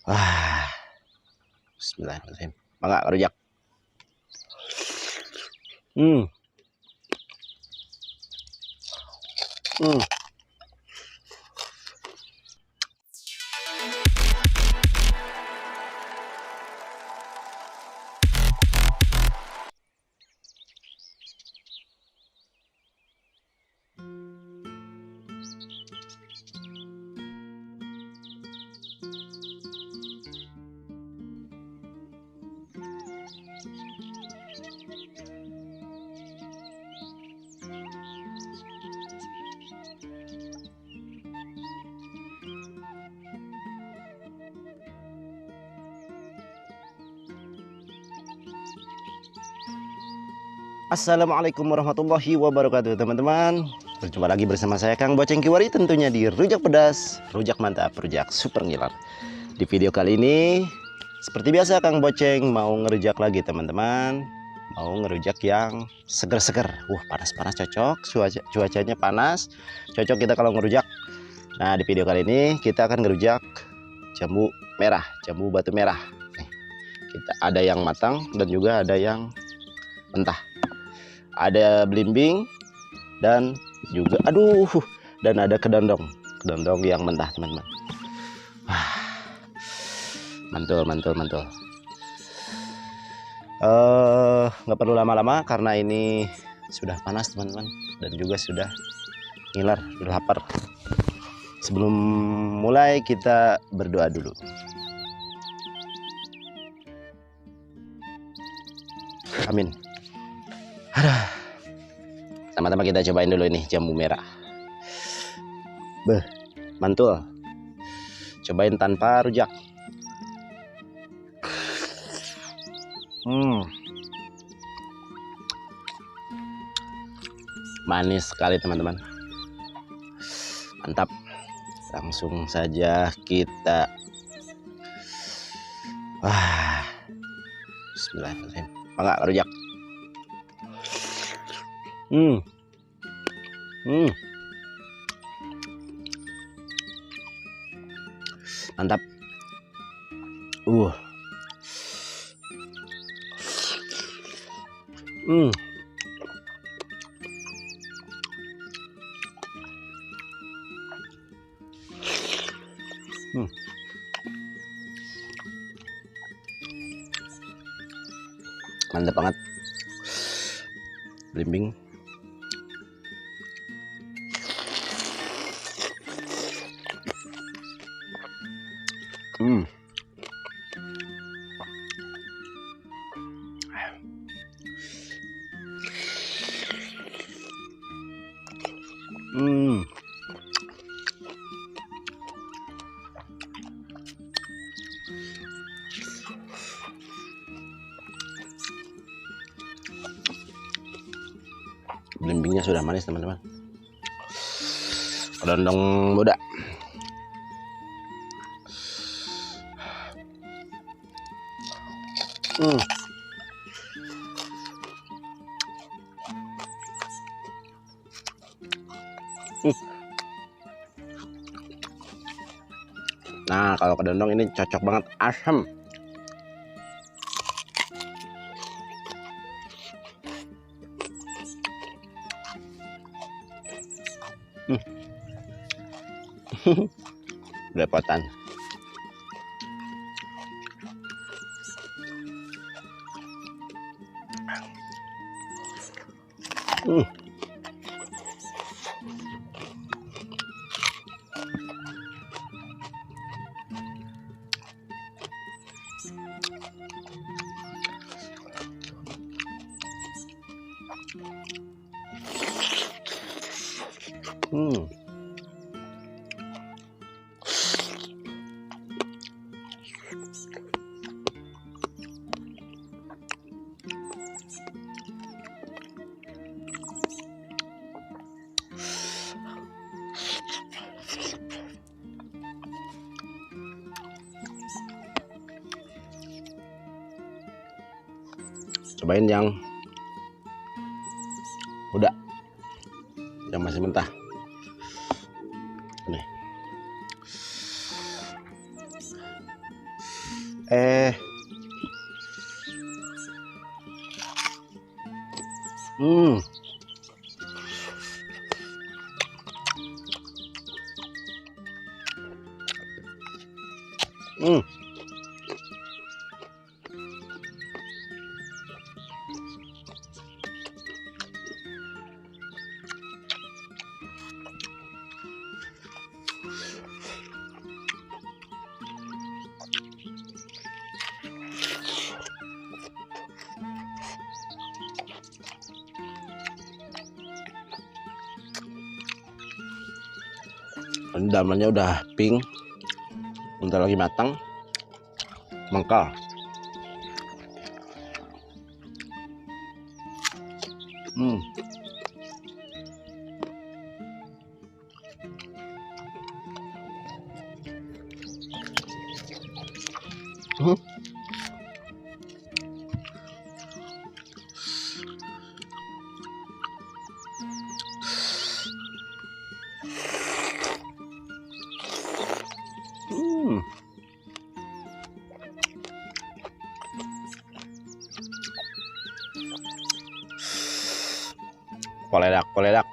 Wah, bismillahirrahmanirrahim. Mangga rujak. Hmm. Hmm. Assalamualaikum warahmatullahi wabarakatuh, teman-teman. Berjumpa lagi bersama saya Kang Boceng Kiwari, tentunya di Rujak Pedas, Rujak Mantap, Rujak Super Ngiler. Di video kali ini seperti biasa Kang Boceng mau ngerujak lagi, teman-teman. Mau ngerujak yang seger-seger. Panas-panas cocok, cuacanya panas, cocok kita kalau ngerujak. Nah, di video kali ini kita akan ngerujak jambu merah, jambu batu merah. Kita ada yang matang dan juga ada yang mentah. Ada belimbing dan juga dan ada kedondong yang mentah, teman-teman. Mantul. Nggak perlu lama-lama karena ini sudah panas, teman-teman, dan juga sudah ngiler, sudah lapar. Sebelum mulai kita berdoa dulu. Amin. Sama-sama kita cobain dulu ini jambu merah. Mantul. Cobain tanpa rujak. Manis sekali, teman-teman. Mantap. Langsung saja kita. Bismillahirrahmanirrahim. Mangga rujak. Mantap. Mantap banget. Belimbing. Belimbingnya sudah manis, teman-teman. Kedondong muda. Nah, kalau kedondong ini cocok banget, asam. Belepotan. Cobain yang muda, yang masih mentah. Nih. Eh. Hmm. Hmm. Rendamannya udah pink, bentar lagi matang, mengkal. Hmm. Hmm. Hmm. Poledak, poledak.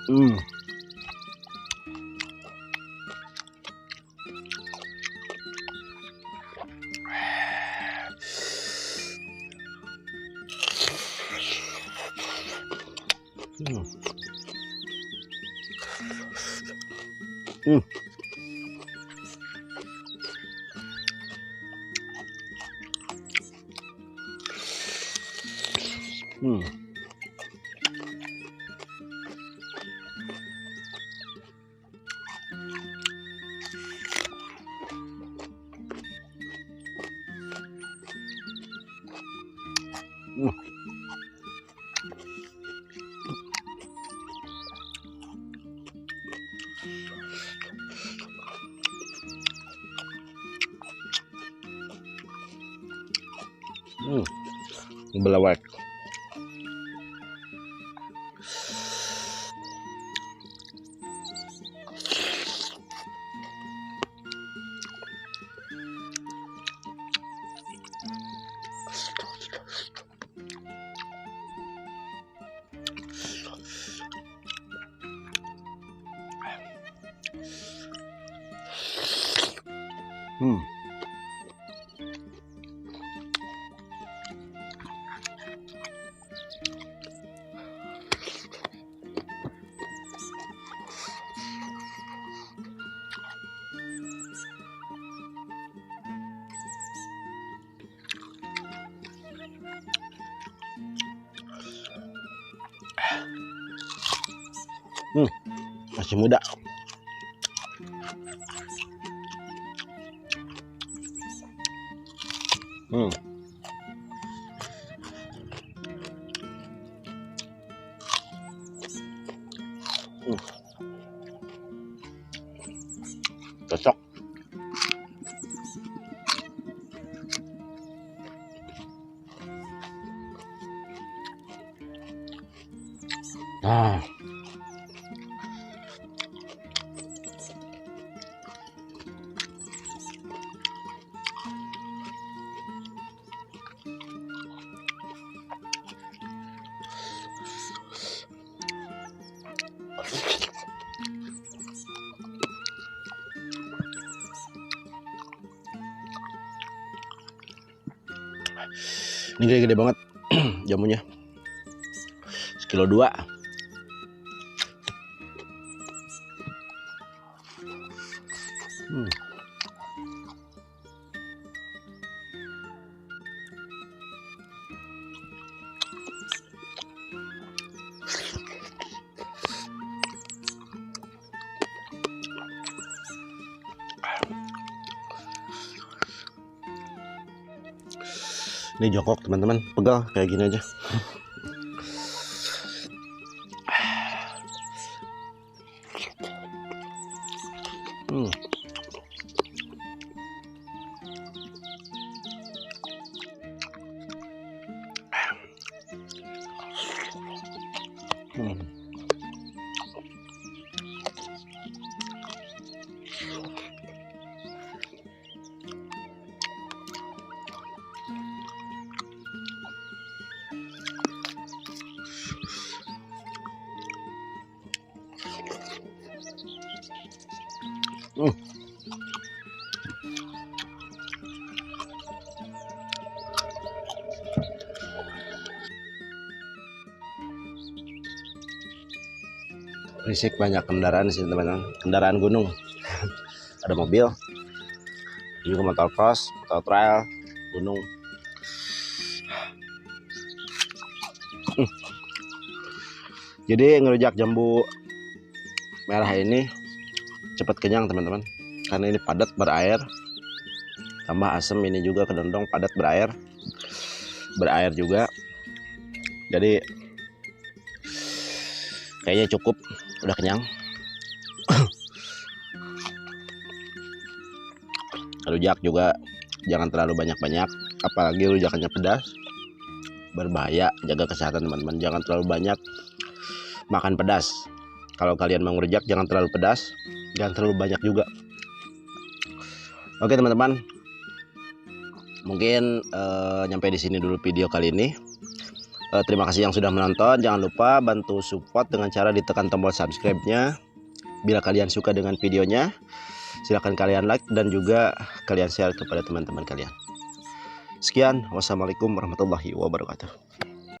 Hmm. Hmm. Hmm. Hmm. Hmm. Hmm. Belawak. Hmm. Hmm. Masih muda. Hmm. Hmm. Cocok. Nah. Ini gede-gede banget jamunya. Sekilo 2. Hmm. Ini jongkok teman-teman, pegal kayak gini aja. Hmm. Hmm. Risik banyak kendaraan di sini teman-teman, kendaraan gunung. Ada mobil, juga motor cross, motor trail, gunung. Jadi ngerujak jambu merah ini cepat kenyang teman-teman, karena ini padat berair, tambah asam ini juga kedondong padat berair juga. Jadi kayaknya cukup, udah kenyang. Rujak juga jangan terlalu banyak-banyak, apalagi rujakannya pedas, berbahaya. Jaga kesehatan teman-teman, jangan terlalu banyak makan pedas. Kalau kalian mau ngerujak jangan terlalu pedas, jangan terlalu banyak juga. Oke teman-teman, mungkin nyampe di sini dulu video kali ini. Terima kasih yang sudah menonton. Jangan lupa bantu support dengan cara ditekan tombol subscribe-nya. Bila kalian suka dengan videonya, silahkan kalian like dan juga kalian share kepada teman-teman kalian. Sekian, wassalamualaikum warahmatullahi wabarakatuh.